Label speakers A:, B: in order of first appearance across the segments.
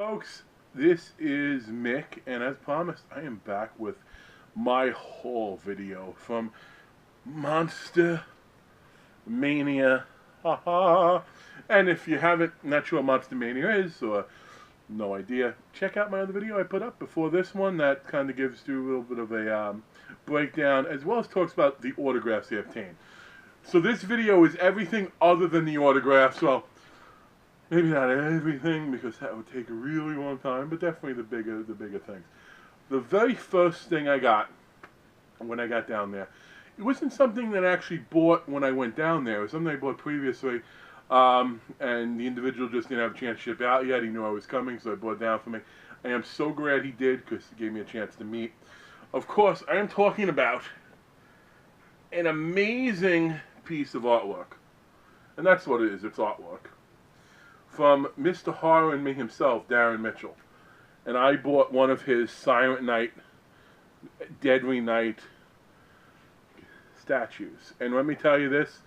A: Folks, this is Mick, and as promised, I am back with my haul video from Monster-Mania. Haha. And if you haven't, not sure what Monster-Mania is, or no idea, check out my other video I put up before this one that kind of gives you a little bit of a breakdown, as well as talks about the autographs they obtained. So this video is everything other than the autographs. Well, maybe not everything, because that would take a really long time, but definitely the bigger things. The very first thing I got when I got down there, it wasn't something that I actually bought when I went down there. It was something I bought previously, and the individual just didn't have a chance to ship out yet. He knew I was coming, so I bought it down for me. I am so glad he did, because he gave me a chance to meet. Of course, I am talking about an amazing piece of artwork. And that's what it is, it's artwork. From Mr. Horror and Me himself, Darren Mitchell. And I bought one of his Silent Night, Deadly Night statues. And let me tell you this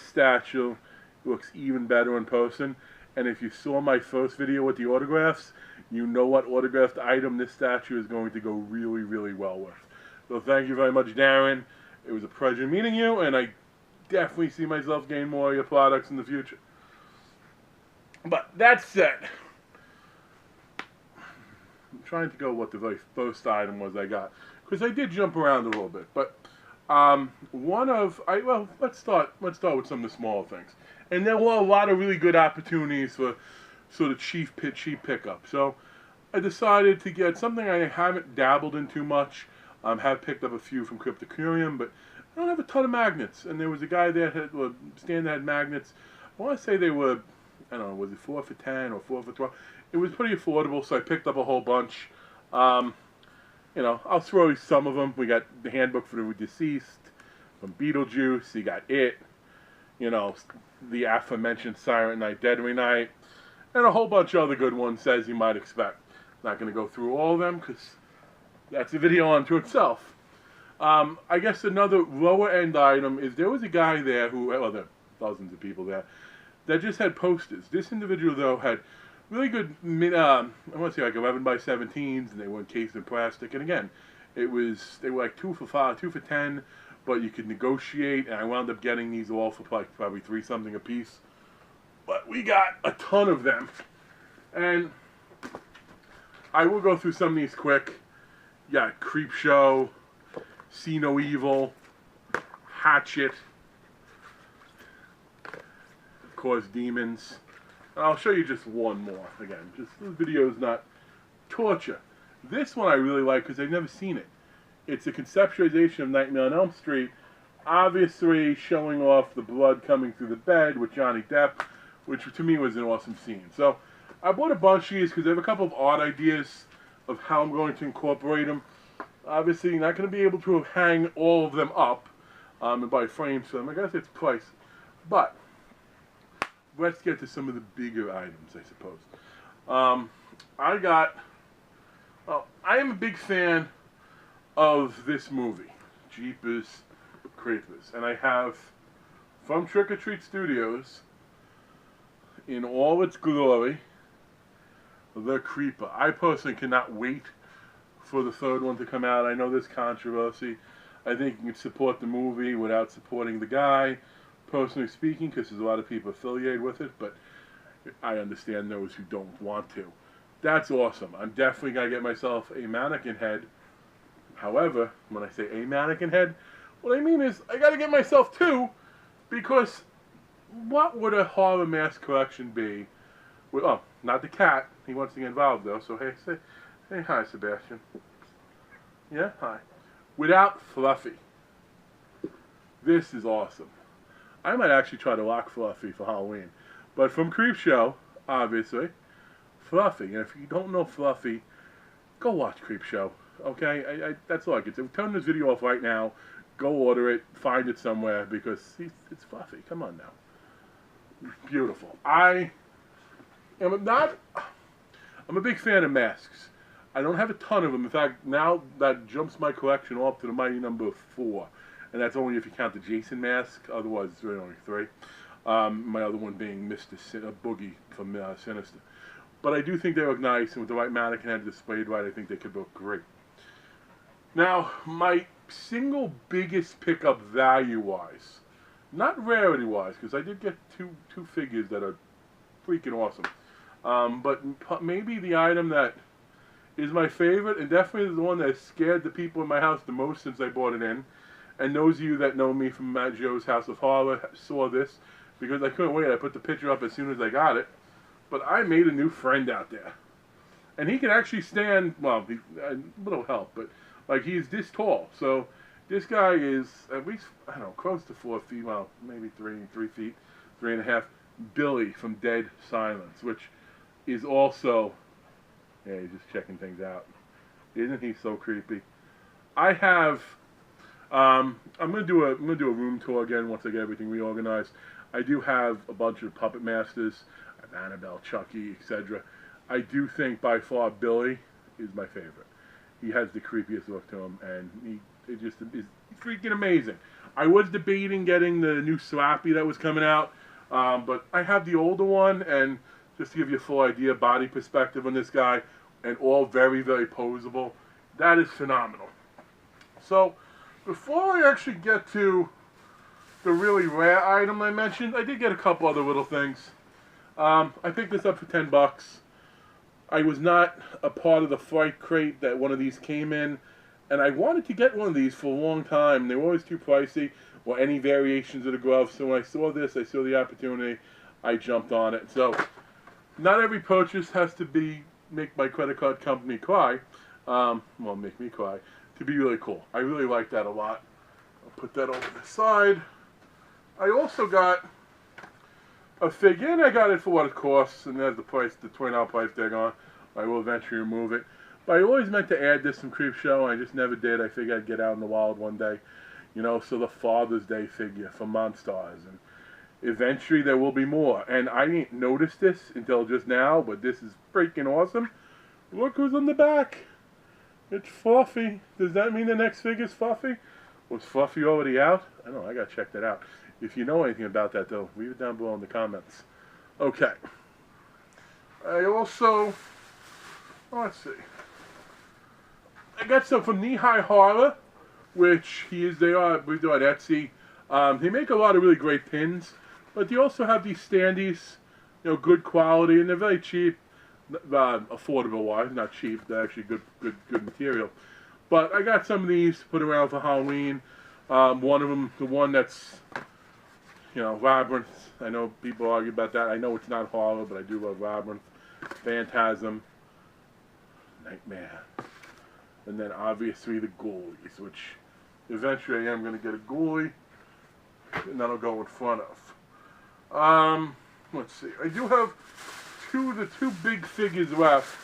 A: statue looks even better in person. And if you saw my first video with the autographs, you know what autographed item this statue is going to go really, really well with. So thank you very much, Darren. It was a pleasure meeting you, and I definitely see myself getting more of your products in the future. But that said, I'm trying to go what the very first item was I got, because I did jump around a little bit. But let's start with some of the smaller things. And there were a lot of really good opportunities for sort of cheap pickup. So I decided to get something I haven't dabbled in too much. Have picked up a few from Cryptocurium, but I don't have a ton of magnets. And there was a guy there that had magnets. I want to say they were, I don't know, was it 4 for 10 or 4 for 12? It was pretty affordable, so I picked up a whole bunch. You know, I'll throw you some of them. We got the handbook for the deceased from Beetlejuice. You got It. You know, the aforementioned Silent Night, Deadly Night, and a whole bunch of other good ones, as you might expect. Not going to go through all of them, because that's a video unto itself. I guess another lower-end item is there was a guy there who, well, there are dozens of people there, that just had posters. This individual, though, had really good, I want to say like 11 by 17s, and they were encased in plastic. And again, they were like 2 for 5, 2 for 10, but you could negotiate, and I wound up getting these all for like probably $3 something a piece. But we got a ton of them, and I will go through some of these quick. You got Creepshow, See No Evil, Hatchet, of course Demons, and I'll show you just one more. Again, just this video is not torture. This one I really like because I've never seen it. It's a conceptualization of Nightmare on Elm Street, obviously showing off the blood coming through the bed with Johnny Depp, which to me was an awesome scene. So I bought a bunch of these because I have a couple of art ideas of how I'm going to incorporate them. Obviously, you're not going to be able to hang all of them up and buy frames for them. I guess it's price. But let's get to some of the bigger items, I suppose. I am a big fan of this movie, Jeepers Creepers. And I have, from Trick or Treat Studios, in all its glory, The Creeper. I personally cannot wait for the third one to come out. I know there's controversy. I think you can support the movie without supporting the guy, personally speaking, because there's a lot of people affiliated with it, but I understand those who don't want to. That's awesome. I'm definitely going to get myself a mannequin head. However, when I say a mannequin head, what I mean is I got to get myself two, because what would a horror mask collection be? Oh, not the cat. He wants to get involved, though, so hey, say hi, Sebastian. Yeah, hi. Without Fluffy. This is awesome. I might actually try to lock Fluffy for Halloween. But from Creepshow, obviously, Fluffy. And if you don't know Fluffy, go watch Creepshow. Okay? That's all I can say. Turn this video off right now. Go order it. Find it somewhere, because it's Fluffy. Come on now. Beautiful. I'm a big fan of masks. I don't have a ton of them. In fact, now that jumps my collection up to the mighty number 4. And that's only if you count the Jason mask. Otherwise, it's really only 3. My other one being Mr. Boogie from Sinister. But I do think they look nice, and with the right mannequin head displayed right, I think they could look great. Now, my single biggest pickup value-wise, not rarity-wise, because I did get two figures that are freaking awesome. But maybe the item that is my favorite, and definitely the one that scared the people in my house the most since I bought it in. And those of you that know me from Matt Joe's House of Horror saw this, because I couldn't wait. I put the picture up as soon as I got it. But I made a new friend out there. And he can actually stand, well, a little help, but like he's this tall. So this guy is at least, I don't know, close to 4 feet, well, maybe 3 feet, 3.5. Billy from Dead Silence, which is also, yeah, he's just checking things out. Isn't he so creepy? I have, I'm gonna do a room tour again once I get everything reorganized. I do have a bunch of Puppet Masters, Annabelle, Chucky, etc. I do think by far Billy is my favorite. He has the creepiest look to him, and it just is freaking amazing. I was debating getting the new Slappy that was coming out, but I have the older one, and just to give you a full idea, body perspective on this guy, and all very, very posable. That is phenomenal. So, before I actually get to the really rare item I mentioned, I did get a couple other little things. I picked this up for $10. I was not a part of the Fright Crate that one of these came in, and I wanted to get one of these for a long time. They were always too pricey, or any variations of the gloves. So when I saw this, I saw the opportunity, I jumped on it. So not every purchase has to make my credit card company cry. Well, make me cry. To be really cool. I really like that a lot. I'll put that over the side. I also got a figure, and I got it for what it costs, and there's the price, the $20 price tag on. I will eventually remove it. But I always meant to add this from Creepshow, and I just never did. I figured I'd get out in the wild one day. You know, so the Father's Day figure from Monstars, and eventually there will be more. And I didn't notice this until just now, but this is freaking awesome. Look who's on the back. It's Fluffy. Does that mean the next figure's Fluffy? Was Fluffy already out? I don't know, I gotta check that out. If you know anything about that, though, leave it down below in the comments. Okay. I also, let's see. I got some from Knee High Horror, which they are on Etsy. They make a lot of really great pins, but they also have these standees, you know, good quality, and they're very cheap, affordable wise, not cheap. They're actually good material. But I got some of these to put around for Halloween. One of them, the one that's, you know, Labyrinth. I know people argue about that. I know it's not horror, but I do love Labyrinth. Phantasm. Nightmare. And then obviously the Ghoulies, which eventually I am going to get a Ghoulie, and that'll go in front of. Let's see. I do have the two big figures left.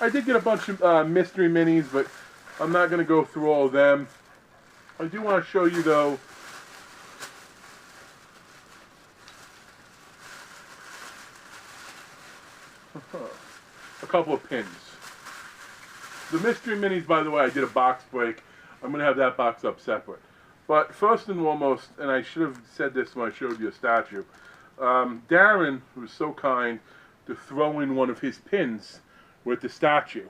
A: I did get a bunch of mystery minis, but I'm not going to go through all of them. I do want to show you, though, a couple of pins. The mystery minis, by the way, I did a box break. I'm going to have that box up separate. But first and foremost, and I should have said this when I showed you a statue, Darren was so kind to throw in one of his pins with the statue.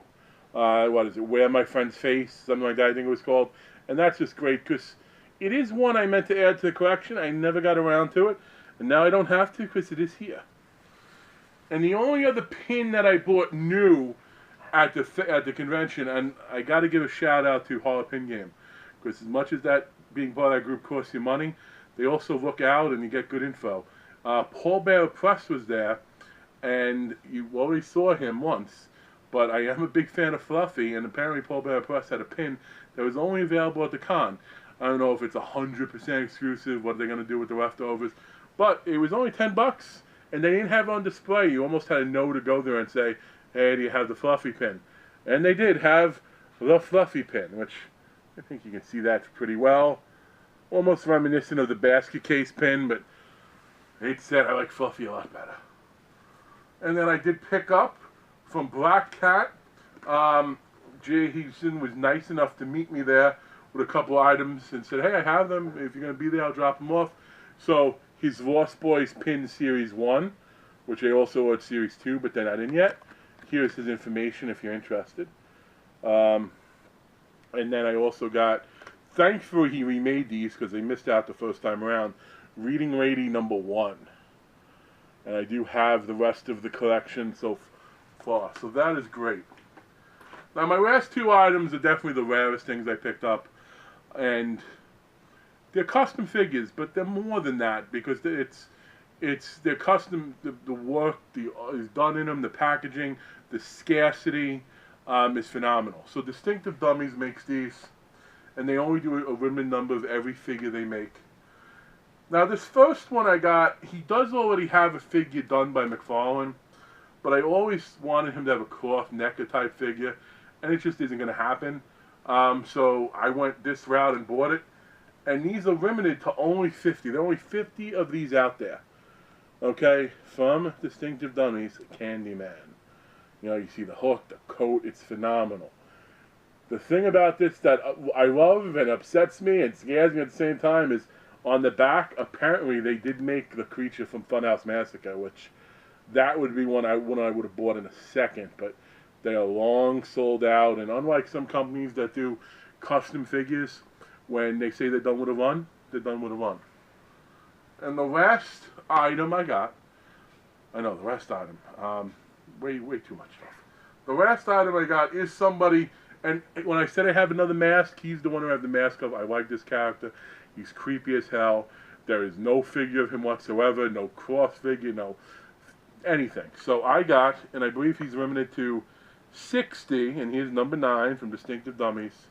A: What is it? Wear My Friend's Face, something like that I think it was called. And that's just great because it is one I meant to add to the collection. I never got around to it. And now I don't have to because it is here. And the only other pin that I bought new at the convention, and I got to give a shout out to Horror Pin Game, because as much as that being part of that group costs you money, they also look out and you get good info. Paul Bearer Press was there, and you already saw him once, but I am a big fan of Fluffy, and apparently Paul Bearer Press had a pin that was only available at the con. I don't know if it's 100% exclusive, what they're going to do with the leftovers, but it was only $10, and they didn't have it on display. You almost had to know to go there and say, hey, do you have the Fluffy pin? And they did have the Fluffy pin, which I think you can see that pretty well. Almost reminiscent of the basket case pin, but Nate said I like Fluffy a lot better. And then I did pick up from Black Cat. Jay Houston was nice enough to meet me there with a couple items and said, hey, I have them. If you're going to be there, I'll drop them off. So his Lost Boys pin Series 1, which I also ordered Series 2, but they're not in yet. here's his information if you're interested. And then I also got, thankfully he remade these because they missed out the first time around, Reading Lady #1. And I do have the rest of the collection so far. So that is great. Now my last two items are definitely the rarest things I picked up. And they're custom figures, but they're more than that because they're custom. The work is done in them. The packaging, the scarcity is phenomenal. So Distinctive Dummies makes these, and they only do a limited number of every figure they make. Now this first one I got, he does already have a figure done by McFarlane, but I always wanted him to have a cloth NECA type figure, and it just isn't going to happen. So I went this route and bought it. And these are limited to only 50. There are only 50 of these out there. Okay? From Distinctive Dummies, Candyman. You know, you see the hook, the coat, it's phenomenal. The thing about this that I love and upsets me and scares me at the same time is on the back, apparently they did make the creature from Funhouse Massacre, which that would be one I would have bought in a second, but they are long sold out, and unlike some companies that do custom figures, when they say they're done with a run, they're done with a run. And the last item I got, I know, the last item, way too much stuff. The last item I got is somebody, and when I said I have another mask, he's the one who I have the mask of. I like this character. He's creepy as hell. There is no figure of him whatsoever, no cross figure, no anything. So I got, and I believe he's limited to 60, and here's #9 from Distinctive Dummies,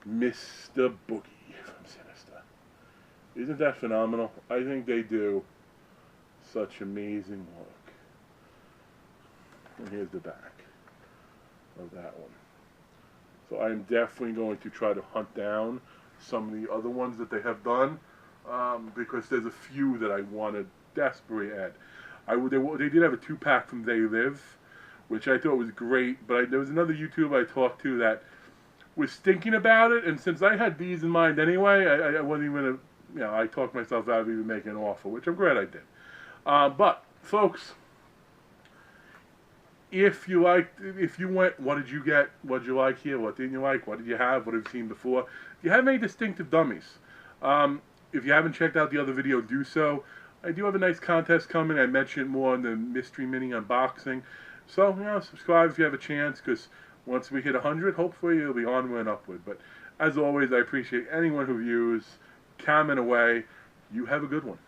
A: Mr. Boogie from Sinister. Isn't that phenomenal? I think they do such amazing work. And here's the back of that one. So I'm definitely going to try to hunt down some of the other ones that they have done, because there's a few that I want to desperately add. They did have a 2-pack from They Live, which I thought was great, but there was another YouTuber I talked to that was thinking about it, and since I had these in mind anyway, I wasn't even going to, you know, I talked myself out of even making an offer, which I'm glad I did. But, folks, if you went, what did you get? What did you like here? What didn't you like? What did you have? What have you seen before? If you have any Distinctive Dummies, if you haven't checked out the other video, do so. I do have a nice contest coming. I mentioned more in the Mystery Mini unboxing. So, you know, subscribe if you have a chance, because once we hit 100, hopefully it'll be onward and upward. But as always, I appreciate anyone who views. Comment away. You have a good one.